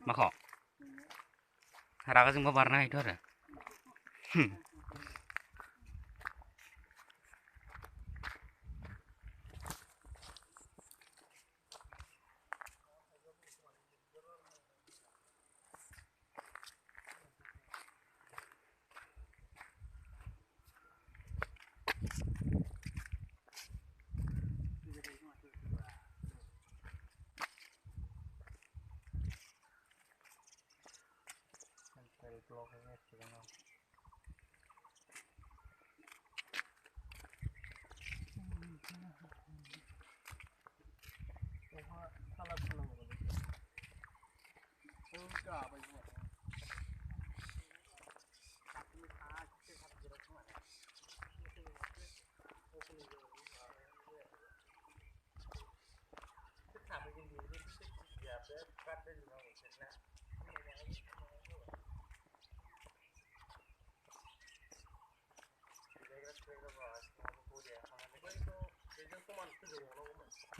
माखौ रागा जोंबा बारनो हायोथ' आरो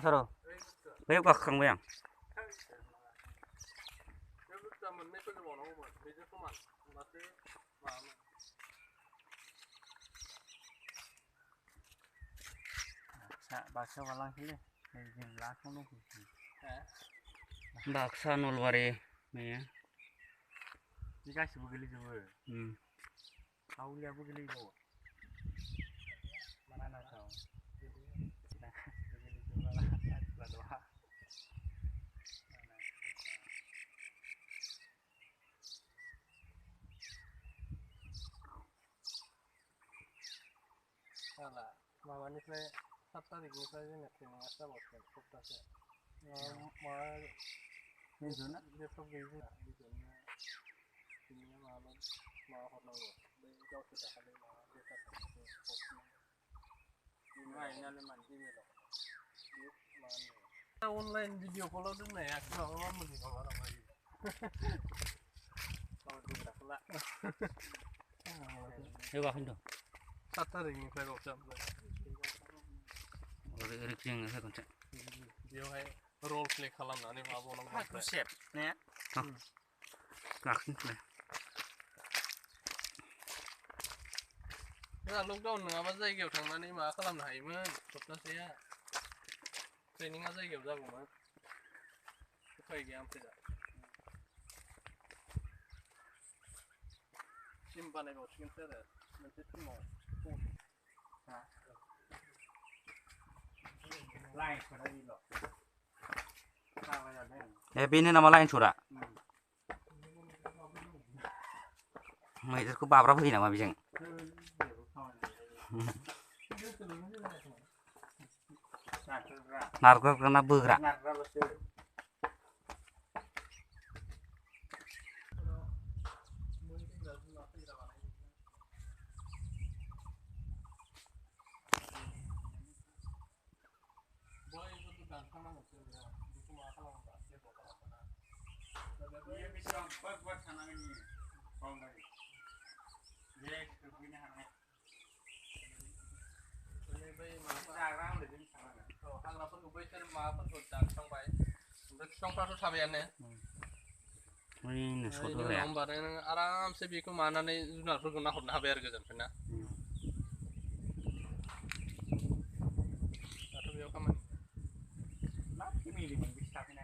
Sao Bếp bạc không vậy? Bạc sao vào thế này? Dừng lá không đâu. Bạc sao nol vare này? Đi cái gì bugili rồi? Kau lihat bugili rồi. Mana nak tahu? Salah, माबानिफ्राय 7 तारिखनिफ्राय जोंना ट्रेनिंआ जाबावगोन सप्तासे माबा laptop गैयै जोंना बिदिनो ट्रेनिंआ माबा हरनांगौ बै गावसोर दाखालि माबा लेटार हरनायखौ हरफिननांगौ नायनानै मानसि इमेलाव माबा अनलाइन भिडिअ कलाव दोननाया माबा मोनसे माबा माबायो मावग्राखौला होगाखैथ' 7 तारिखनिफ्राय बावसो ओमफ्राय बेवहाय रल प्ले खालामनानै माबावनांगौ सेफ ने लाखिनोसै जोंहा लकडाउन नङाबा जायगायाव थांनानै माबा खालामनो हायोमोन सप्तासेया ट्रेनिंआ जायगायाव जागौमोन उफाय गैया ओमफ्राय दा टिम बानायबावसिगोनसो आरो मोनसे टिमाव बेनो नामा लाइन सरा मैदेरखौ बाब्राब होयो नामा बेजों नारग्राग्रा ना बोग्रा बिफांफ्राथ' थाबायानो होमबानो नों आरामसे बेखौ मानानै जुनारफोरखौ नाहरनो हाबाय आरो गोजाननिफ्राय ना दाथ' बेयाव खामानि मा फेमिलिमोन बिसि थाफैना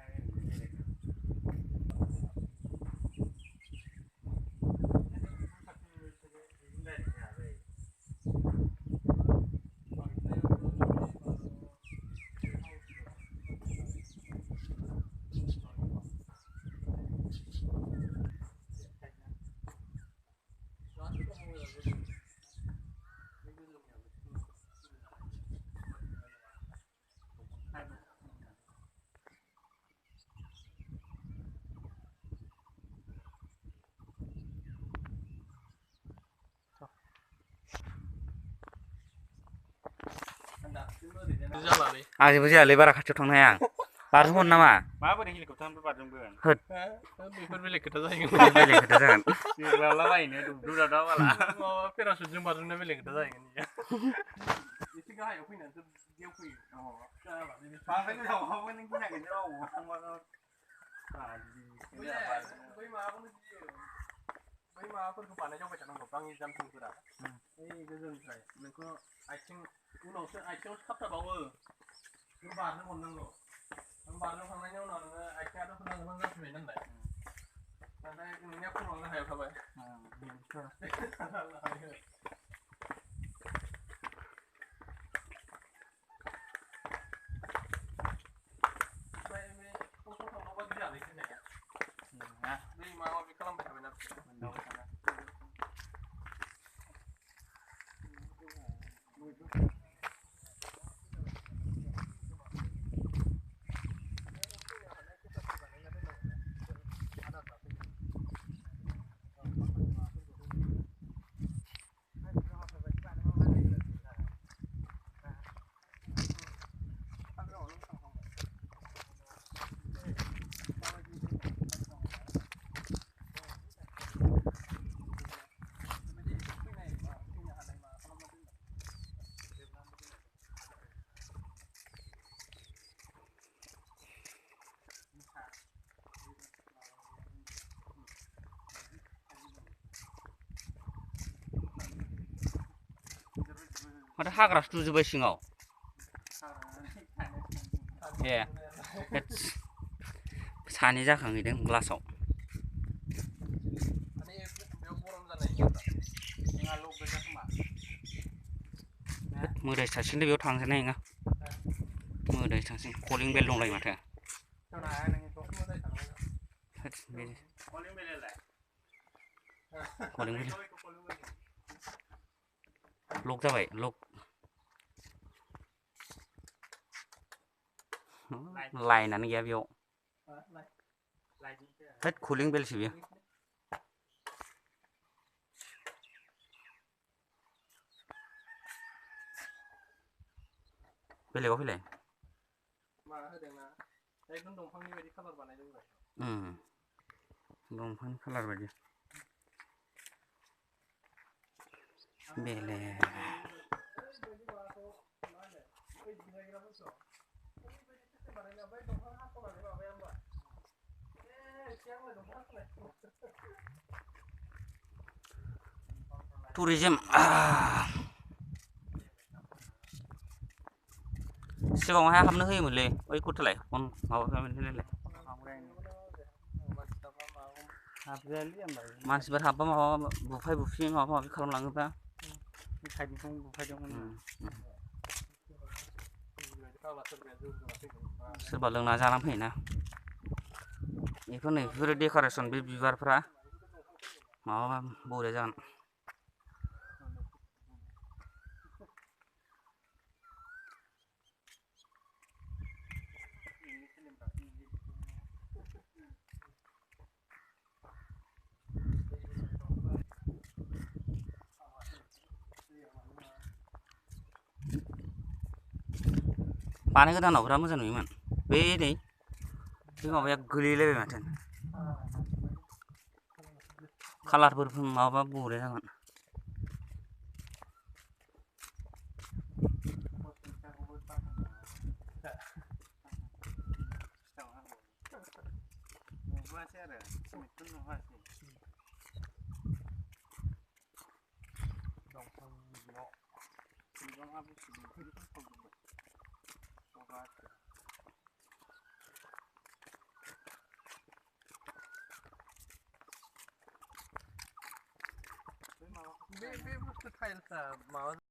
आंजोंबो जायालै बारा खाथियाव थांनो हाया बारजों नामा माबोरै हेलिकप्टारनिफ्राय बारजोंगोन होद बेफोर बेलेग खोथा जाहैगोन बेलेग खोथा जागोन बिरलालाबायनो दुब्दुदादा बाला माबा पेरासुटजों बारजोंनो बेलेग खोथा जाहैगोन एसे गाहायाव फैनानैसो बेयाव फैयो बांद्राय गोजानाव नों गिनांगोन बै माबाफोरखौ बानायजाबाय थानांगौ बाङि जामफुंफोरा ओइ गोजौनिफ्राय नोंखौ आथिं उनावसो आथिङाव खाबथाबावो नों बारनो हरनांगौ नों बारनोखांनायनि उनाव नोङो आथिङाथ' होनांगौ जाफैबाय नालाय नाथाय नोंनिया खर'आ गाहायाव थाबाय माथो हाग्रासो दुजोब्बाय सिङाव ए सानै जाखांहैदों ग्लासाव मोदाय थासिगोनलै बेयाव थांसोनाय नङा मोदाय थांसिगोन कलिं बेल दंलायो माथो कलिं बेल लक जाबाय लक लाइनानो गैया बेयाव होद कलिं बेलसो बेयो बेलेगाव फैलाय दंफांनि खालार बायदि बेले टुरिजम सिगाङावहाय हाबनो होयोमोनलै ओइ गथ'लाय फन माबाफोरलाय मानसिफोर हाबबा माबा बुफाय बुफि माबा माबि खालामलाङोब्ला सोरबा लोंना जानानै फैयोना बेफोरो डेक'रेसन बे बिबारफ्रा माबा बरिया जागोन बानाय गोदानाव बिराद मोजां नुयोमोन बे नै बे माबाया गोलैलायबाय माथो कालारफोर माबा बरिया जागोन बे बुस्थु टाइल्सआ माबा